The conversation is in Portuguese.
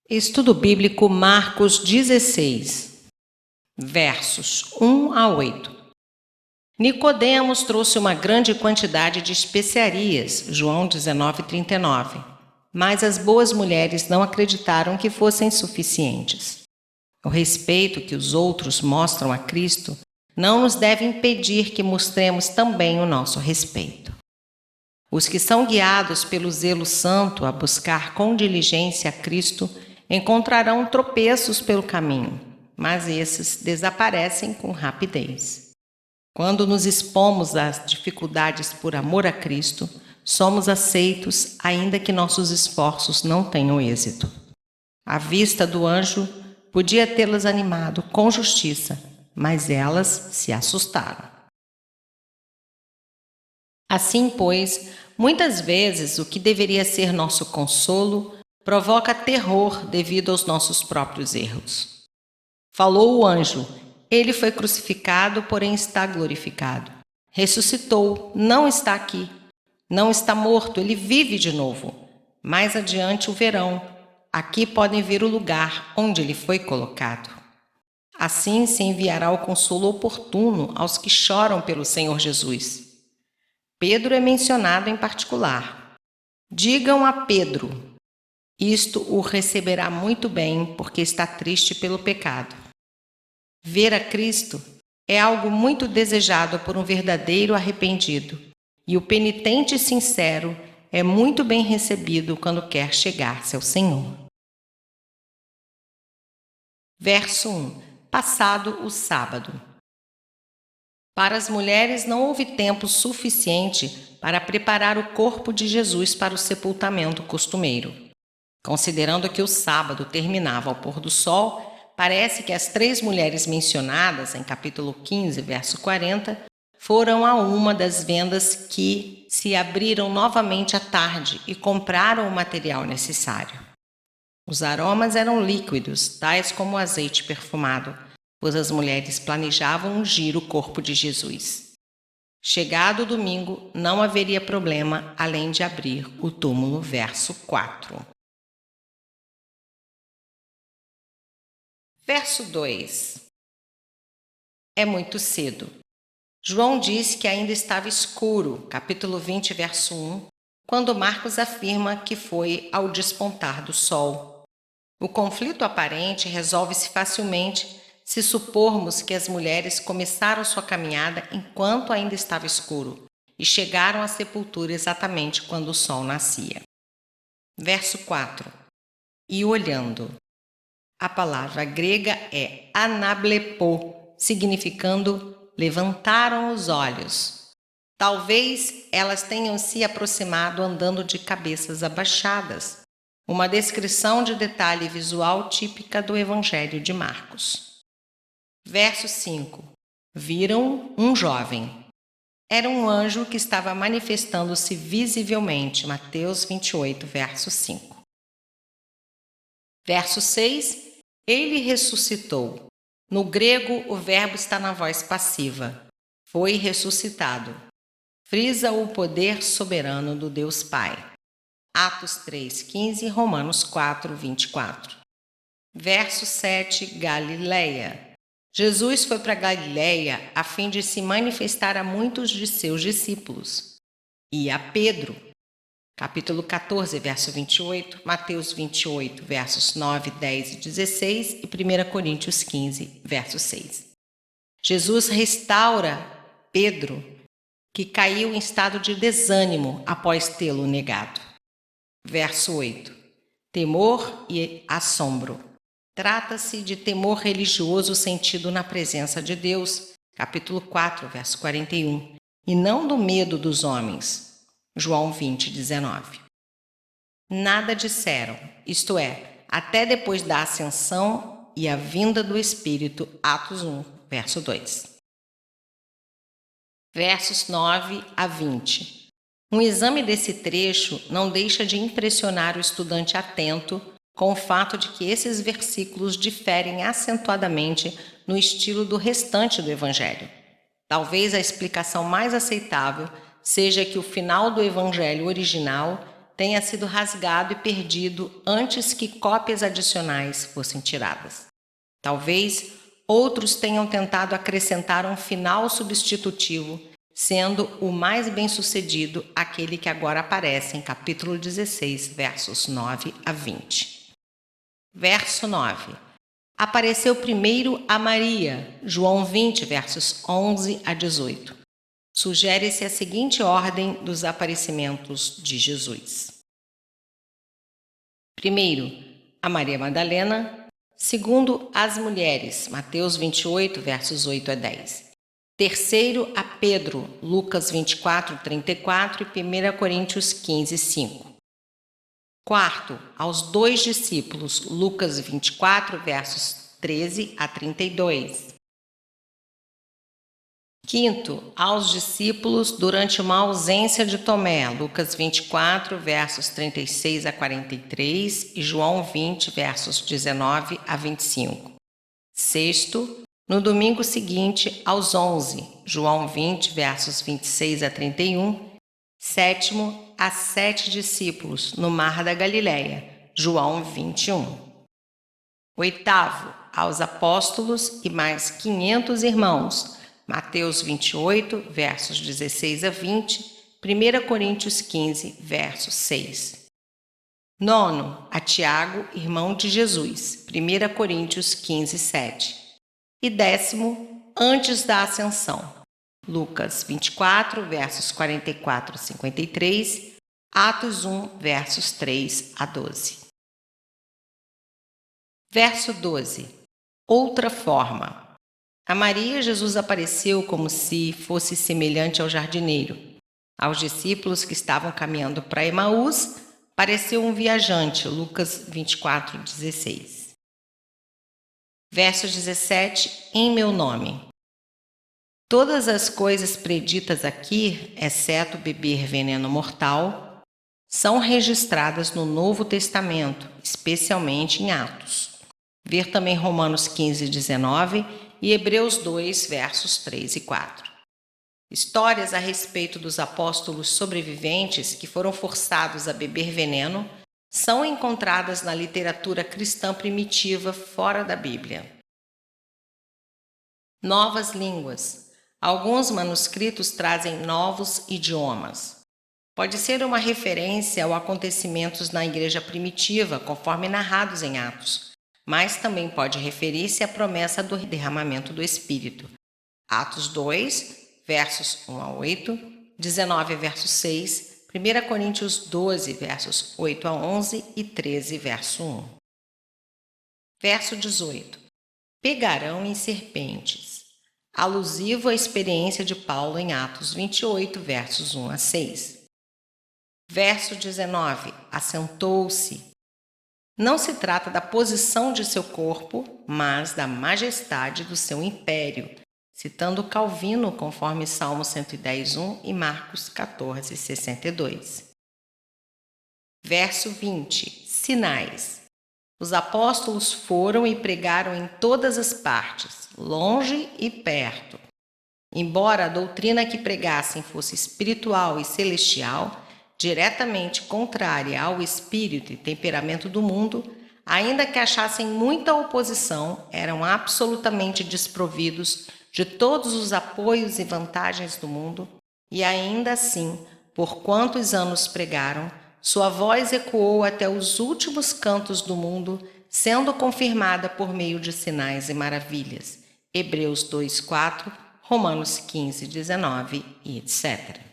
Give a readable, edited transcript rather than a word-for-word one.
Estudo Bíblico Marcos 16, versos 1 a 8. Nicodemos trouxe uma grande quantidade de especiarias, João 19:39, mas as boas mulheres não acreditaram que fossem suficientes. O respeito que os outros mostram a Cristo não nos deve impedir que mostremos também o nosso respeito. Os que são guiados pelo zelo santo a buscar com diligência a Cristo encontrarão tropeços pelo caminho, mas esses desaparecem com rapidez. Quando nos expomos às dificuldades por amor a Cristo, somos aceitos, ainda que nossos esforços não tenham êxito. A vista do anjo podia tê-las animado com justiça, mas elas se assustaram. Assim, pois, muitas vezes o que deveria ser nosso consolo provoca terror devido aos nossos próprios erros. Falou o anjo, ele foi crucificado, porém está glorificado. Ressuscitou, não está aqui. Não está morto, ele vive de novo. Mais adiante o verão. Aqui podem ver o lugar onde ele foi colocado. Assim se enviará o consolo oportuno aos que choram pelo Senhor Jesus. Pedro é mencionado em particular. Digam a Pedro, isto o receberá muito bem, porque está triste pelo pecado. Ver a Cristo é algo muito desejado por um verdadeiro arrependido, e o penitente sincero é muito bem recebido quando quer chegar-se ao Senhor. Verso 1. Passado o sábado. Para as mulheres não houve tempo suficiente para preparar o corpo de Jesus para o sepultamento costumeiro. Considerando que o sábado terminava ao pôr do sol, parece que as 3 mulheres mencionadas em capítulo 15, verso 40, foram a uma das vendas que se abriram novamente à tarde e compraram o material necessário. Os aromas eram líquidos, tais como o azeite perfumado, pois as mulheres planejavam ungir o corpo de Jesus. Chegado o domingo, não haveria problema além de abrir o túmulo, verso 4. Verso 2. É muito cedo. João diz que ainda estava escuro, capítulo 20, verso 1, quando Marcos afirma que foi ao despontar do sol. O conflito aparente resolve-se facilmente se supormos que as mulheres começaram sua caminhada enquanto ainda estava escuro e chegaram à sepultura exatamente quando o sol nascia. Verso 4. E olhando. A palavra grega é anablepo, significando levantaram os olhos. Talvez elas tenham se aproximado andando de cabeças abaixadas, uma descrição de detalhe visual típica do Evangelho de Marcos. Verso 5. Viram um jovem. Era um anjo que estava manifestando-se visivelmente, Mateus 28, verso 5. Verso 6. Ele ressuscitou. No grego, o verbo está na voz passiva. Foi ressuscitado. Frisa o poder soberano do Deus Pai. Atos 3:15 e Romanos 4:24. Verso 7. Galileia. Jesus foi para Galileia a fim de se manifestar a muitos de seus discípulos. E a Pedro. Capítulo 14, verso 28, Mateus 28, versos 9, 10 e 16 e 1 Coríntios 15, verso 6. Jesus restaura Pedro, que caiu em estado de desânimo após tê-lo negado. Verso 8. Temor e assombro. Trata-se de temor religioso sentido na presença de Deus, capítulo 4, verso 41, e não do medo dos homens. João 20, 19. Nada disseram, isto é, até depois da ascensão e a vinda do Espírito, Atos 1, verso 2. Versos 9 a 20. Um exame desse trecho não deixa de impressionar o estudante atento com o fato de que esses versículos diferem acentuadamente no estilo do restante do Evangelho. Talvez a explicação mais aceitável seja que o final do Evangelho original tenha sido rasgado e perdido antes que cópias adicionais fossem tiradas. Talvez outros tenham tentado acrescentar um final substitutivo, sendo o mais bem-sucedido aquele que agora aparece em capítulo 16, versos 9 a 20. Verso 9. Apareceu primeiro a Maria, João 20, versos 11 a 18. Sugere-se a seguinte ordem dos aparecimentos de Jesus. Primeiro, a Maria Madalena. Segundo, as mulheres, Mateus 28, versos 8 a 10. Terceiro, a Pedro, Lucas 24, 34 e 1 Coríntios 15, 5. Quarto, aos 2 discípulos, Lucas 24, versos 13 a 32. Quinto, aos discípulos durante uma ausência de Tomé, Lucas 24, versos 36 a 43 e João 20, versos 19 a 25. Sexto, no domingo seguinte, aos 11, João 20, versos 26 a 31. Sétimo, a 7 discípulos no Mar da Galileia, João 21. Oitavo, aos apóstolos e mais 500 irmãos, Mateus 28, versos 16 a 20, 1 Coríntios 15, verso 6. Nono, a Tiago, irmão de Jesus, 1 Coríntios 15, 7. E décimo, antes da ascensão, Lucas 24, versos 44 a 53, Atos 1, versos 3 a 12. Verso 12. Outra forma. A Maria, Jesus apareceu como se fosse semelhante ao jardineiro. Aos discípulos que estavam caminhando para Emaús, pareceu um viajante, Lucas 24, 16. Verso 17, em meu nome. Todas as coisas preditas aqui, exceto beber veneno mortal, são registradas no Novo Testamento, especialmente em Atos. Ver também Romanos 15, 19 e Hebreus 2, versos 3 e 4. Histórias a respeito dos apóstolos sobreviventes que foram forçados a beber veneno são encontradas na literatura cristã primitiva fora da Bíblia. Novas línguas. Alguns manuscritos trazem novos idiomas. Pode ser uma referência a acontecimentos na igreja primitiva, conforme narrados em Atos, mas também pode referir-se à promessa do derramamento do Espírito. Atos 2, versos 1 a 8, 19, verso 6, 1 Coríntios 12, versos 8 a 11 e 13, verso 1. Verso 18. Pegarão em serpentes. Alusivo à experiência de Paulo em Atos 28, versos 1 a 6. Verso 19. Assentou-se. Não se trata da posição de seu corpo, mas da majestade do seu império, citando Calvino conforme Salmo 110, 1 e Marcos 14, 62. Verso 20. Sinais. Os apóstolos foram e pregaram em todas as partes, longe e perto. Embora a doutrina que pregassem fosse espiritual e celestial, diretamente contrária ao espírito e temperamento do mundo, ainda que achassem muita oposição, eram absolutamente desprovidos de todos os apoios e vantagens do mundo, e ainda assim, por quantos anos pregaram, sua voz ecoou até os últimos cantos do mundo, sendo confirmada por meio de sinais e maravilhas. Hebreus 2:4, Romanos 15:19 e etc.